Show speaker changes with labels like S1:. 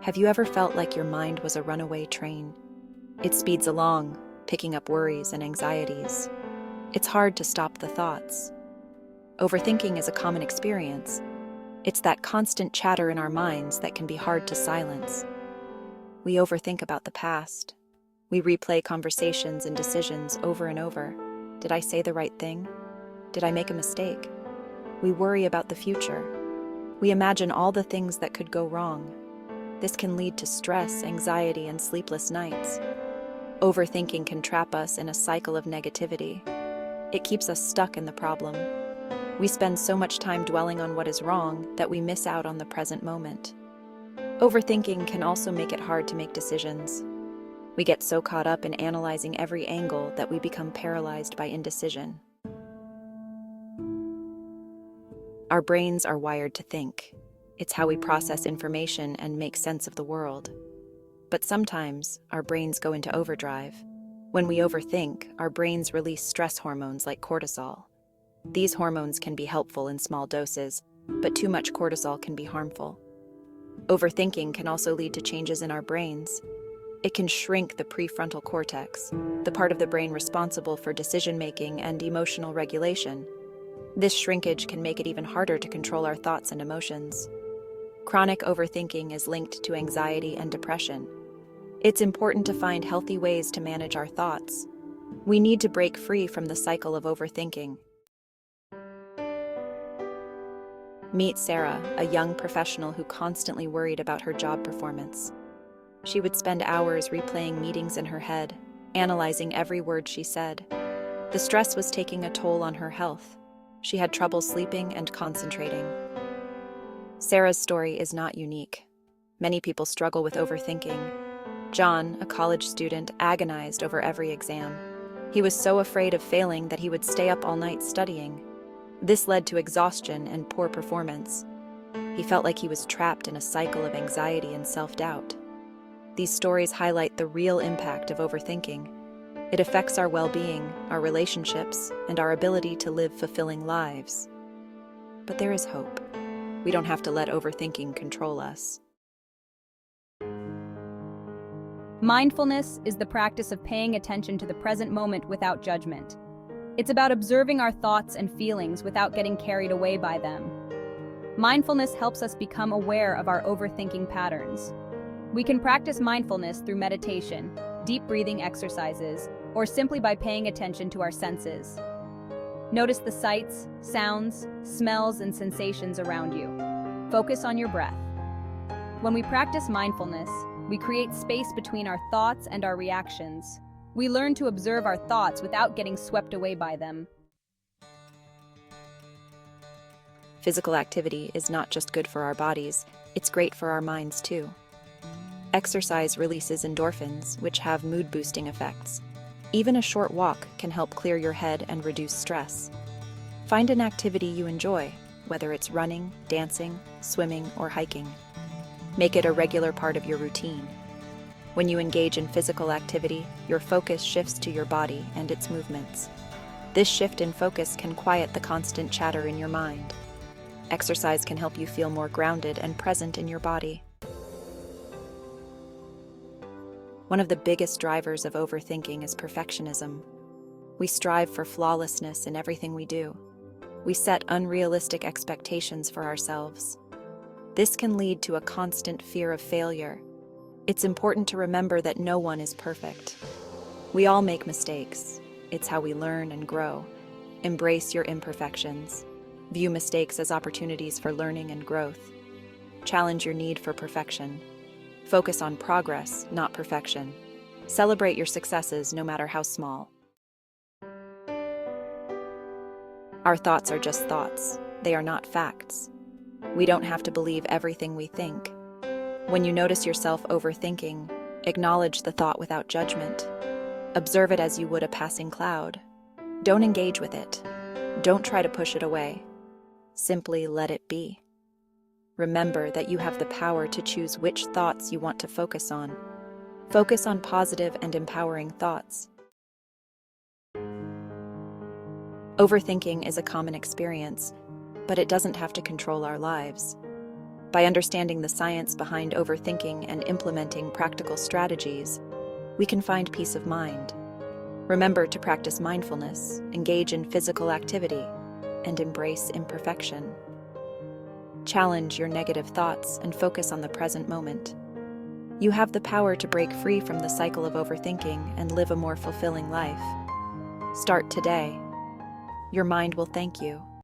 S1: Have you ever felt like your mind was a runaway train? It speeds along, picking up worries and anxieties. It's hard to stop the thoughts. Overthinking is a common experience. It's that constant chatter in our minds that can be hard to silence. We overthink about the past. We replay conversations and decisions over and over. Did I say the right thing? Did I make a mistake? We worry about the future. We imagine all the things that could go wrong. This can lead to stress, anxiety, and sleepless nights. Overthinking can trap us in a cycle of negativity. It keeps us stuck in the problem. We spend so much time dwelling on what is wrong that we miss out on the present moment. Overthinking can also make it hard to make decisions. We get so caught up in analyzing every angle that we become paralyzed by indecision. Our brains are wired to think. It's how we process information and make sense of the world. But sometimes, our brains go into overdrive. When we overthink, our brains release stress hormones like cortisol. These hormones can be helpful in small doses, but too much cortisol can be harmful. Overthinking can also lead to changes in our brains. It can shrink the prefrontal cortex, the part of the brain responsible for decision-making and emotional regulation. This shrinkage can make it even harder to control our thoughts and emotions. Chronic overthinking is linked to anxiety and depression. It's important to find healthy ways to manage our thoughts. We need to break free from the cycle of overthinking. Meet Sarah, a young professional who constantly worried about her job performance. She would spend hours replaying meetings in her head, analyzing every word she said. The stress was taking a toll on her health. She had trouble sleeping and concentrating. Sarah's story is not unique. Many people struggle with overthinking. John, a college student, agonized over every exam. He was so afraid of failing that he would stay up all night studying. This led to exhaustion and poor performance. He felt like he was trapped in a cycle of anxiety and self-doubt. These stories highlight the real impact of overthinking. It affects our well-being, our relationships, and our ability to live fulfilling lives. But there is hope. We don't have to let overthinking control us.
S2: Mindfulness is the practice of paying attention to the present moment without judgment. It's about observing our thoughts and feelings without getting carried away by them. Mindfulness helps us become aware of our overthinking patterns. We can practice mindfulness through meditation, deep breathing exercises, or simply by paying attention to our senses. Notice the sights, sounds, smells, and sensations around you. Focus on your breath. When we practice mindfulness, we create space between our thoughts and our reactions. We learn to observe our thoughts without getting swept away by them.
S1: Physical activity is not just good for our bodies, it's great for our minds too. Exercise releases endorphins, which have mood-boosting effects. Even a short walk can help clear your head and reduce stress. Find an activity you enjoy, whether it's running, dancing, swimming, or hiking. Make it a regular part of your routine. When you engage in physical activity, your focus shifts to your body and its movements. This shift in focus can quiet the constant chatter in your mind. Exercise can help you feel more grounded and present in your body. One of the biggest drivers of overthinking is perfectionism. We strive for flawlessness in everything we do. We set unrealistic expectations for ourselves. This can lead to a constant fear of failure. It's important to remember that no one is perfect. We all make mistakes. It's how we learn and grow. Embrace your imperfections. View mistakes as opportunities for learning and growth. Challenge your need for perfection. Focus on progress, not perfection. Celebrate your successes, no matter how small. Our thoughts are just thoughts. They are not facts. We don't have to believe everything we think. When you notice yourself overthinking, acknowledge the thought without judgment. Observe it as you would a passing cloud. Don't engage with it. Don't try to push it away. Simply let it be. Remember that you have the power to choose which thoughts you want to focus on. Focus on positive and empowering thoughts. Overthinking is a common experience, but it doesn't have to control our lives. By understanding the science behind overthinking and implementing practical strategies, we can find peace of mind. Remember to practice mindfulness, engage in physical activity, and embrace imperfection. Challenge your negative thoughts and focus on the present moment. You have the power to break free from the cycle of overthinking and live a more fulfilling life. Start today. Your mind will thank you.